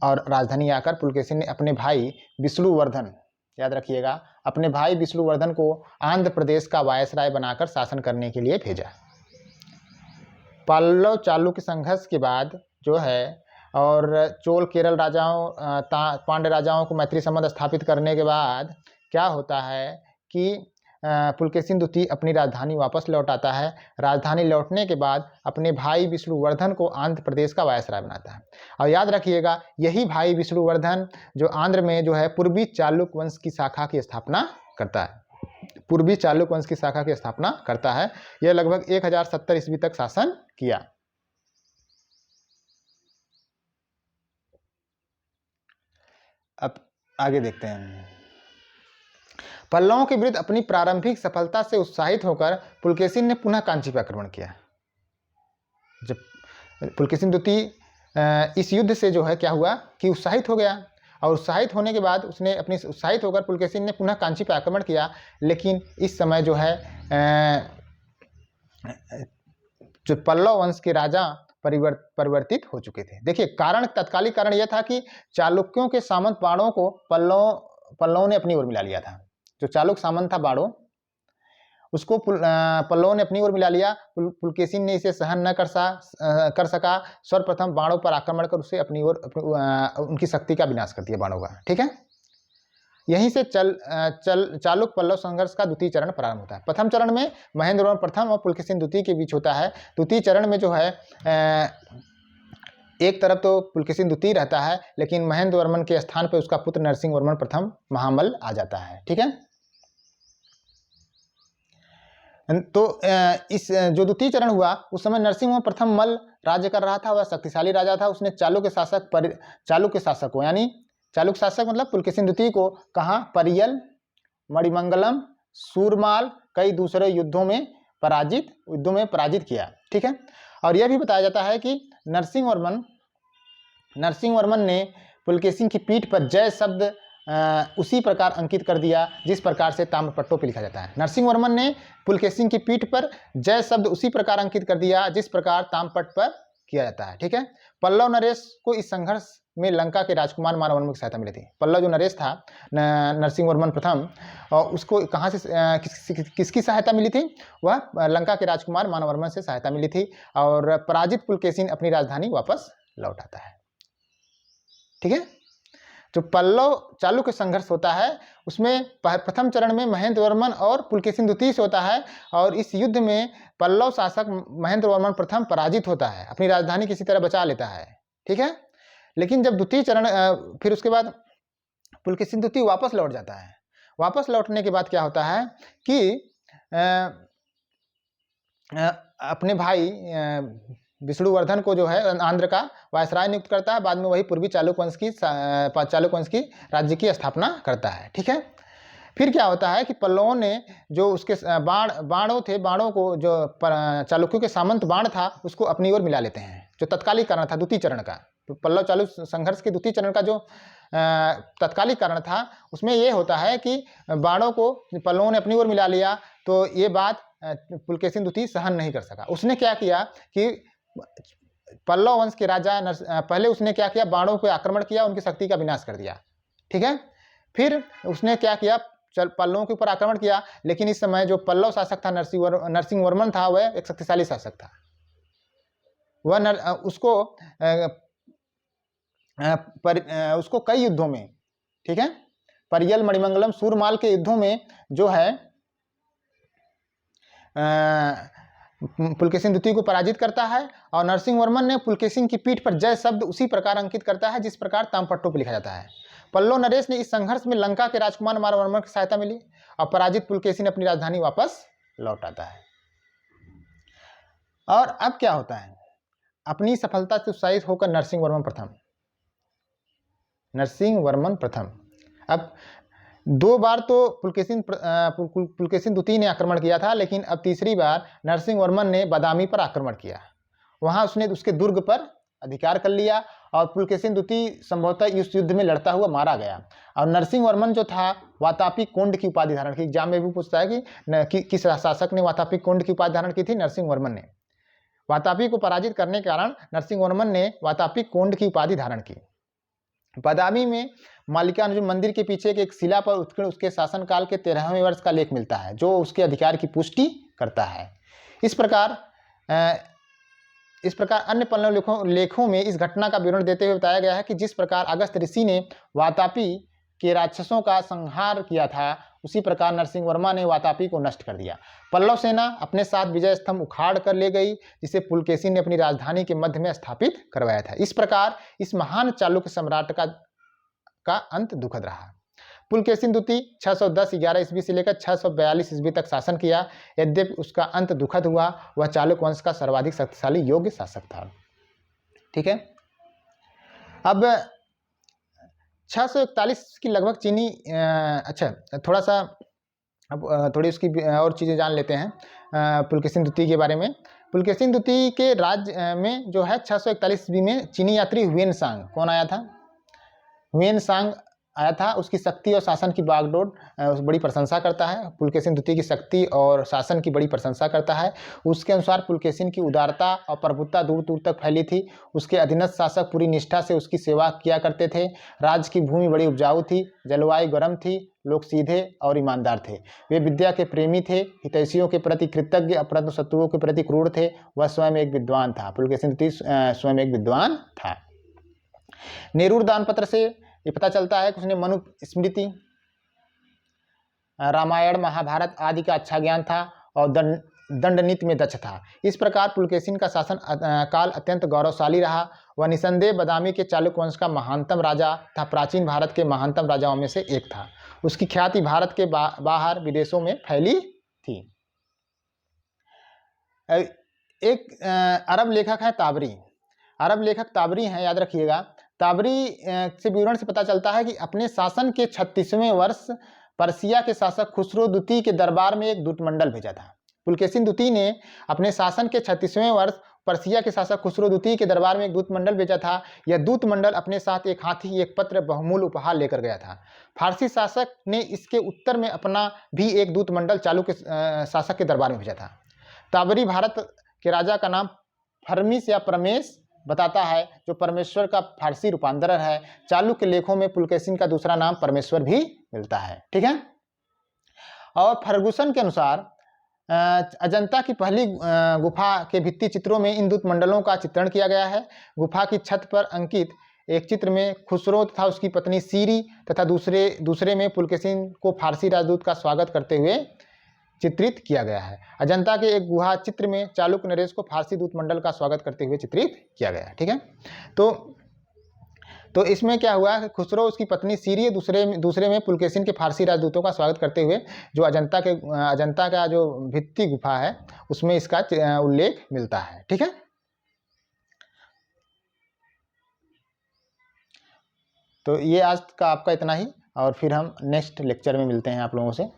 Speaker 1: और राजधानी आकर पुलकेशिन ने अपने भाई विष्णुवर्धन, याद रखिएगा, अपने भाई विष्णुवर्धन को आंध्र प्रदेश का वायसराय बनाकर शासन करने के लिए भेजा। पल्लव चालुक्य संघर्ष के बाद जो है, और चोल केरल राजाओं पांड्य राजाओं को मैत्री संबंध स्थापित करने के बाद क्या होता है कि पुलकेशिन द्वितीय अपनी राजधानी वापस लौट आता है। राजधानी लौटने के बाद अपने भाई विष्णुवर्धन को आंध्र प्रदेश का वायसराय बनाता है। और याद रखिएगा, यही भाई विष्णुवर्धन जो आंध्र में जो है पूर्वी चालुक्य वंश की शाखा की स्थापना करता है। पूर्वी चालुक्य वंश की शाखा की स्थापना करता है। यह लगभग 1070 ईस्वी तक शासन किया। अब आगे देखते हैं। पल्लवों के विरुद्ध अपनी प्रारंभिक सफलता से उत्साहित होकर पुलकेशिन ने पुनः कांची पर आक्रमण किया। जब पुलकेशिन द्वितीय इस युद्ध से जो है क्या हुआ कि उत्साहित हो गया, और उत्साहित होने के बाद उसने अपनी उत्साहित होकर पुलकेशिन ने पुनः कांची पर आक्रमण किया। लेकिन इस समय जो है जो पल्लव वंश के राजा परिवर्तित हो चुके थे। देखिए कारण, तत्कालिक कारण यह था कि चालुक्यों के सामंत बाणों को पल्लवों ने अपनी ओर मिला लिया था। जो चालुक्य सामंत था बाणों, उसको पल्लवों ने अपनी ओर मिला लिया। पुलकेशिन ने इसे सहन न कर सका। सर्वप्रथम बाणों पर आक्रमण कर उसे अपनी ओर उनकी शक्ति का विनाश कर दिया बाणों का। ठीक है, यहीं से चालुक्य पल्लव संघर्ष का द्वितीय चरण प्रारंभ होता है। प्रथम चरण में महेंद्र वर्मन प्रथम और पुलकेशिन द्वितीय के बीच होता है। द्वितीय चरण में जो है एक तरफ तो पुलकेशिन द्वितीय रहता है, लेकिन महेंद्र वर्मन के स्थान पर उसका पुत्र नरसिंह वर्मन प्रथम महामल्ल आ जाता है। ठीक है, तो इस जो द्वितीय चरण हुआ उस समय नरसिंह वर्मन प्रथम मल्ल राज्य कर रहा था। वह शक्तिशाली राजा था। उसने चालुक्य शासक को, यानी चालुक्य शासक मतलब पुलकेशिन द्वितीय को कहाँ, परियल, मणिमंगलम, सूरमाल, कई दूसरे युद्धों में पराजित किया। ठीक है, और यह भी बताया जाता है कि नरसिंह वर्मन ने पुलकेशिन की पीठ पर जय शब्द उसी प्रकार अंकित कर दिया जिस प्रकार से ताम्रपट्टों पर लिखा जाता है। नरसिंह वर्मन ने पुलकेशिन की पीठ पर जय शब्द उसी प्रकार अंकित कर दिया जिस प्रकार ताम्रपट्ट पर किया जाता है। ठीक है, पल्लव नरेश को इस संघर्ष में लंका के राजकुमार मानवर्मन की सहायता मिली थी। पल्लव जो नरेश था नरसिंह वर्मन प्रथम, और उसको कहाँ से किसकी सहायता मिली थी? वह लंका के राजकुमार मानवर्मन से सहायता मिली थी, और पराजित पुलकेशिन अपनी राजधानी वापस लौट आता है। ठीक है, जो पल्लव चालुक्य संघर्ष होता है उसमें प्रथम चरण में महेंद्र वर्मन और पुलकेशिन द्वितीय से होता है, और इस युद्ध में पल्लव शासक महेंद्र वर्मन प्रथम पराजित होता है, अपनी राजधानी किसी तरह बचा लेता है। ठीक है, लेकिन जब द्वितीय चरण फिर उसके बाद पुलकेशिन द्वितीय वापस लौट जाता है। वापस लौटने के बाद क्या होता है कि अपने भाई विष्णुवर्धन को जो है आंध्र का वायसराय नियुक्त करता है। बाद में वही पूर्वी चालुक्य वंश की राज्य की स्थापना करता है। ठीक है, फिर क्या होता है कि पल्लवों ने जो उसके बाणों को, जो चालुक्यों के सामंत बाण था उसको अपनी ओर मिला लेते हैं। जो तत्कालिक कारण था द्वितीय चरण का, तो पल्लव चालुक्य संघर्ष के द्वितीय चरण का जो तत्कालिक कारण था उसमें ये होता है कि बाणों को पल्लवों ने अपनी ओर मिला लिया, तो ये बात पुलकेशिन द्वितीय सहन नहीं कर सका। उसने क्या किया कि पल्लव वंश के राजा पहले उसने क्या किया, बाणों पर आक्रमण किया, उनकी शक्ति का विनाश कर दिया। ठीक है, फिर उसने क्या किया, पल्लवों के ऊपर आक्रमण किया। लेकिन इस समय जो पल्लव शासक था नरसिंह वर्मन था, वह एक शक्तिशाली शासक था। वह उसको कई युद्धों में, ठीक है, परियल, मणिमंगलम, सूरमाल के युद्धों में जो है पुलकेशिन द्वितीय को पराजित करता है, और नरसिंह वर्मन ने पुलकेशिन की पीठ पर जय शब्द उसी प्रकार अंकित करता है जिस प्रकार ताम्रपट्टों पर लिखा जाता है। पल्लव नरेश ने इस संघर्ष में लंका के राजकुमार मानवर्मन की सहायता मिली, और पराजित पुलकेशिन अपनी राजधानी वापस लौट आता है। और अब क्या होता है, अपनी सफलता से उत्साहित होकर नरसिंह वर्मन प्रथम अब दो बार तो पुलकेशिन द्वितीय ने आक्रमण किया था, लेकिन अब तीसरी बार नरसिंह वर्मन ने बादामी पर आक्रमण किया। वहां उसने उसके दुर्ग पर अधिकार कर लिया, और पुलकेशिन द्वितीय संभवतः इस युद्ध में लड़ता हुआ मारा गया। और नरसिंह वर्मन जो था वातापी कोंड की उपाधि धारण की। एग्जाम में भी पूछता है कि किस शासक ने वातापी कोंड की उपाधि धारण की थी? नरसिंह वर्मन ने। वातापी को पराजित करने के कारण नरसिंह वर्मन ने वातापी कोंड की उपाधि धारण की। बादामी में मल्लिकार्जुन मंदिर के पीछे एक शिला पर उत्कीर्ण उसके शासनकाल के 13वें वर्ष का लेख मिलता है, जो उसके अधिकार की पुष्टि करता है। इस प्रकार अन्य पल्लव लेखों में इस घटना का विवरण देते हुए बताया गया है कि जिस प्रकार अगस्त ऋषि ने वातापी के राक्षसों का संहार किया था, उसी प्रकार नरसिंह वर्मा ने वातापी को नष्ट कर दिया। पल्लव सेना अपने साथ विजय स्तंभ उखाड़ कर ले गई, जिसे पुलकेशिन ने अपनी राजधानी के मध्य में स्थापित करवाया था। इस प्रकार इस महान चालुक्य सम्राट का अंत दुखद रहा। पुलकेशिन द्वितीय 610-11 ईस्वी से लेकर 642 ईस्वी तक शासन किया। यद्यपि उसका अंत दुखद हुआ, वह चालुक्य वंश का सर्वाधिक शक्तिशाली योग्य शासक था। ठीक है, अब 641 की लगभग चीनी थोड़ा सा अब थोड़ी उसकी और चीज़ें जान लेते हैं पुलकेशिन द्वितीय के बारे में। पुलकेशिन द्वितीय के राज्य में जो है 641 ईस्वी में चीनी यात्री हुएन सांग, कौन आया था? हुएन सांग आया था। उसकी शक्ति और शासन की बागडोर बड़ी प्रशंसा करता है। पुलकेशिन द्वितीय की शक्ति और शासन की बड़ी प्रशंसा करता है। उसके अनुसार पुलकेशिन की उदारता और प्रभुत्ता दूर दूर तक फैली थी। उसके अधीनस्थ शासक पूरी निष्ठा से उसकी सेवा किया करते थे। राज्य की भूमि बड़ी उपजाऊ थी, जलवायु गर्म थी, लोग सीधे और ईमानदार थे। वे विद्या के प्रेमी थे, हितैषियों के प्रति कृतज्ञ, परंतु शत्रुओं के प्रति क्रूर थे। वह स्वयं एक विद्वान था। पुलकेशिन द्वितीय स्वयं एक विद्वान था। नेहरू दानपत्र से ये पता चलता है कि उसने मनुस्मृति, रामायण, महाभारत आदि का अच्छा ज्ञान था और दंडनीति में दक्ष था। इस प्रकार पुलकेशिन का शासन काल अत्यंत गौरवशाली रहा। वह निसंदेह बदामी के चालुक्य वंश का महानतम राजा था, प्राचीन भारत के महानतम राजाओं में से एक था। उसकी ख्याति भारत के बाहर विदेशों में फैली थी। एक अरब लेखक है ताबरी। अरब लेखक ताबरी हैं, याद रखिएगा। ताबरी से विवरण से पता चलता है कि अपने शासन के 36वें वर्ष पर्सिया के शासक खुसरो द्वितीय के दरबार में एक दूतमंडल भेजा था। पुलकेशिन द्वितीय ने अपने शासन के 36वें वर्ष पर्सिया के शासक खुसरो द्वितीय के दरबार में एक दूतमंडल भेजा था। यह दूतमंडल अपने साथ एक हाथी, एक पत्र, बहुमूल्य उपहार लेकर गया था। फारसी शासक ने इसके उत्तर में अपना भी एक दूतमंडल चालुक्य शासक के दरबार में भेजा था। ताबरी भारत के राजा का नाम फर्मिस या परमेश बताता है, जो परमेश्वर का फारसी रूपांतरण है। चालुक्य लेखों में पुलकेशिन का दूसरा नाम परमेश्वर भी मिलता है। ठीक है। और फर्गुसन के अनुसार अजंता की पहली गुफा के भित्ति चित्रों में इन दूतमंडलों का चित्रण किया गया है। गुफा की छत पर अंकित एक चित्र में खुसरो तथा उसकी पत्नी सीरी तथा दूसरे में पुलकेशिन को फारसी राजदूत का स्वागत करते हुए चित्रित किया गया है। अजंता के एक गुहा चित्र में चालुक्य नरेश को फारसी दूतमंडल का स्वागत करते हुए चित्रित किया गया है। ठीक है। तो इसमें क्या हुआ कि खुसरो, उसकी पत्नी सीरी, दूसरे में पुलकेशिन के फारसी राजदूतों का स्वागत करते हुए जो अजंता का जो भित्ति गुफा है उसमें इसका उल्लेख मिलता है। ठीक है। तो ये आज का आपका इतना ही, और फिर हम नेक्स्ट लेक्चर में मिलते हैं आप लोगों से।